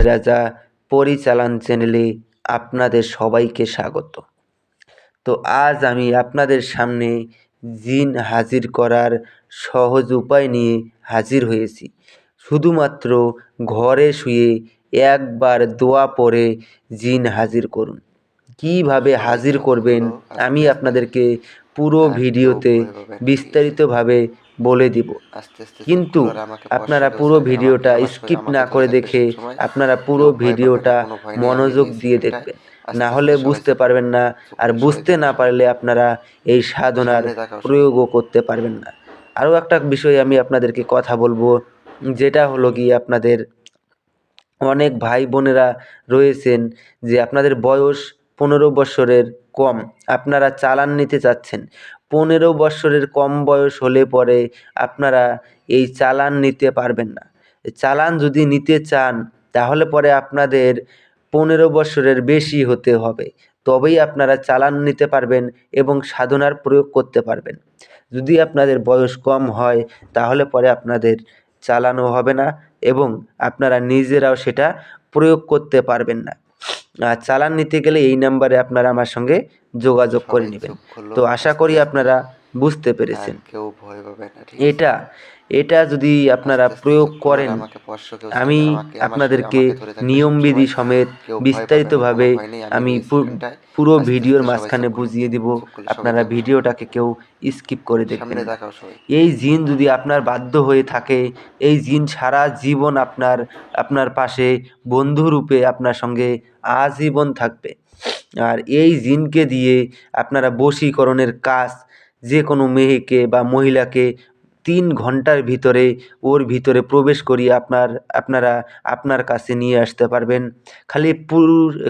রাজা পরিচালন চ্যানেলে আপনাদের সবাইকে স্বাগত। তো আজ আমি আপনাদের সামনে জিন হাজির করার সহজ উপায় নিয়ে হাজির হয়েছি। শুধুমাত্র ঘরে শুয়ে একবার দোয়া পড়ে জিন হাজির করুন। কীভাবে হাজির করবেন আমি আপনাদেরকে পুরো ভিডিওতে বিস্তারিতভাবে বলে দিব, কিন্তু আপনারা পুরো ভিডিওটা স্কিপ না করে দেখে আপনারা পুরো ভিডিওটা মনোযোগ দিয়ে দেখবেন, না হলে বুঝতে পারবেন না। আর বুঝতে না পারলে আপনারা এই সাধনার প্রয়োগও করতে পারবেন না। আরও একটা বিষয় আমি আপনাদেরকে কথা বলবো, যেটা হলো কি আপনাদের অনেক ভাই বোনেরা রয়েছেন যে আপনাদের বয়স 15 বৎসরের কম, আপনারা চালান নিতে চাচ্ছেন। 15 বৎসরের কম বয়স হলে পরে আপনারা এই চালান নিতে পারবেন না। চালান যদি নিতে চান তাহলে পরে আপনাদের 15 বৎসরের বেশি হতে হবে, তবেই আপনারা চালান নিতে পারবেন এবং সাধনার প্রয়োগ করতে পারবেন। যদি আপনাদের বয়স কম হয় তাহলে পরে আপনাদের চালানো হবে না এবং আপনারা নিজেরাও সেটা প্রয়োগ করতে পারবেন না। আর চালান নিতে গেলে এই নাম্বারে আপনারা আমার সঙ্গে যোগাযোগ করে নেবেন। তো আশা করি আপনারা বুঝতে পেরেছেন। এটা যদি আপনারা প্রয়োগ করেন, আমি আপনাদেরকে নিয়মবিধি সমেত বিস্তারিতভাবে আমি পুরো ভিডিওর মাঝখানে বুঝিয়ে দিব। আপনারা ভিডিওটাকে কেউ স্কিপ করে দেখবেন না। এই জিন যদি আপনার বাধ্য হয়ে থাকে, এই জিন সারা জীবন আপনার পাশে বন্ধুরূপে আপনার সঙ্গে আজীবন থাকবে। আর এই জিনকে দিয়ে আপনারা বশীকরণের কাজ যে কোনো মেয়েকে বা মহিলাকে 3 ঘন্টার ভিতরে ওর ভিতরে প্রবেশ করিয়ে আপনারা আপনার কাছে নিয়ে আসতে পারবেন।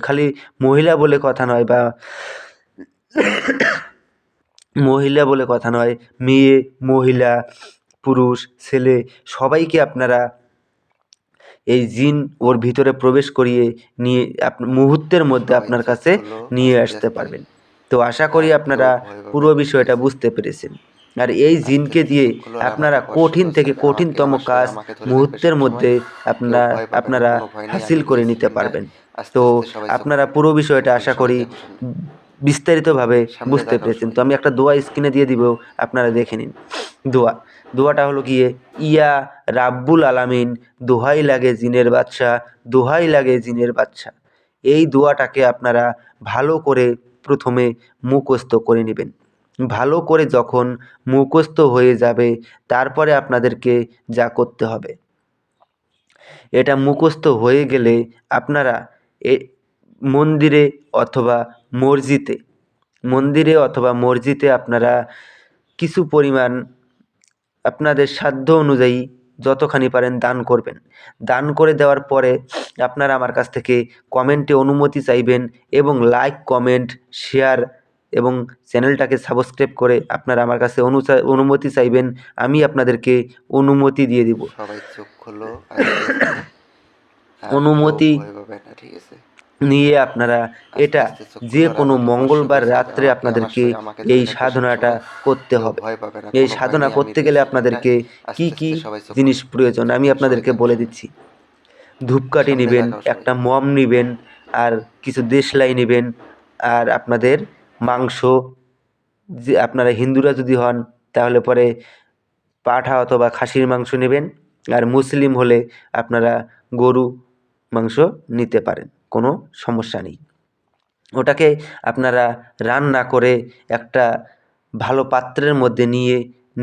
খালি মহিলা বলে কথা নয়, বা মহিলা বলে কথা নয়, মেয়ে, মহিলা, পুরুষ, ছেলে সবাইকে আপনারা এই জিন ওর ভিতরে প্রবেশ করিয়ে নিয়ে মুহূর্তের মধ্যে আপনার কাছে নিয়ে আসতে পারবেন। তো আশা করি আপনারা পুরো বিষয়টা বুঝতে পেরেছেন। আর এই জিনকে দিয়ে আপনারা কঠিন থেকে কঠিনতম কাজ মুহূর্তের মধ্যে আপনারা হাসিল করে নিতে পারবেন। তো আপনারা পুরো বিষয়টা আশা করি বিস্তারিতভাবে বুঝতে পেরেছেন। তো আমি একটা দোয়া স্ক্রিনে দিয়ে দিব, আপনারা দেখে নিন। দোয়াটা হলো গিয়ে, ইয়া রাব্বুল আলামিন, দোহাই লাগে জিনের বাদশা, দোহাই লাগে জিনের বাদশা। এই দোয়াটাকে আপনারা ভালো করে প্রথমে মুখস্থ করে নেবেন। ভালো করে যখন মুখস্থ হয়ে যাবে তারপরে আপনাদেরকে যা করতে হবে, এটা মুখস্থ হয়ে গেলে আপনারা মন্দিরে অথবা মসজিদে আপনারা কিছু পরিমাণ আপনাদের সাধ্য অনুযায়ী যতখানি পারেন দান করবেন। দান করে দেওয়ার পরে আপনারা আমার কাছ থেকে কমেন্টে অনুমতি চাইবেন এবং লাইক, কমেন্ট, শেয়ার এবং চ্যানেলটাকে সাবস্ক্রাইব করে আপনারা আমার কাছে অনুমতি চাইবেন। আমি আপনাদেরকে অনুমতি দিয়ে দিব। অনুমতি নিয়ে আপনারা এটা যে কোনো মঙ্গলবার রাত্রে আপনাদেরকে এই সাধনাটা করতে হবে। এই সাধনা করতে গেলে আপনাদেরকে কি কি জিনিস প্রয়োজন আমি আপনাদেরকে বলে দিচ্ছি। ধূপকাঠি নেবেন, একটা মম নেবেন, আর কিছু দেশলাই নেবেন, আর আপনাদের মাংস, যে আপনারা হিন্দুরা যদি হন তাহলে পরে পাঠা অথবা খাসির মাংস নেবেন, আর মুসলিম হলে আপনারা গরু মাংস নিতে পারেন, কোনো সমস্যা নেই। ওটাকে আপনারা রান্না করে একটা ভালো পাত্রের মধ্যে নিয়ে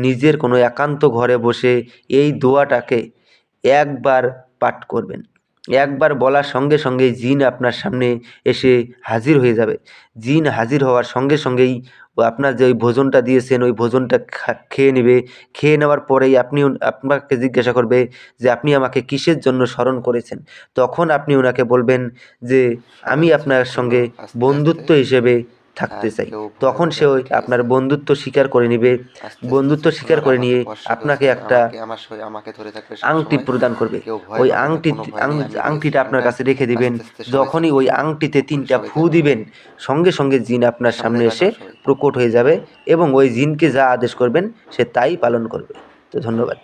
নিজের কোনো একান্ত ঘরে বসে এই দোয়াটাকে একবার পাঠ করবেন। একবার বলার সঙ্গে সঙ্গেই জিন আপনার সামনে এসে হাজির হয়ে যাবে। জিন হাজির হওয়ার সঙ্গে সঙ্গেই আপনার যে ওই ভোজনটা দিয়েছেন ওই ভোজনটা খেয়ে নেবে। খেয়ে নেওয়ার পরেই আপনাকে জিজ্ঞাসা করবে যে আপনি আমাকে কিসের জন্য স্মরণ করেছেন। তখন আপনি ওনাকে বলবেন যে আমি আপনার সঙ্গে বন্ধুত্ব হিসেবে থাকতে চাই। তখন সে আপনার বন্ধুত্ব স্বীকার করে নেবে। বন্ধুত্ব স্বীকার করে নিয়ে আপনাকে একটা আংটি প্রদান করবে। ওই আংটিটা আপনার কাছে রেখে দিবেন। যখনই ওই আংটিতে 3টা ফু দিবেন, সঙ্গে সঙ্গে জিন আপনার সামনে এসে প্রকট হয়ে যাবে এবং ওই জিনকে যা আদেশ করবেন সে তাই পালন করবে। তো ধন্যবাদ।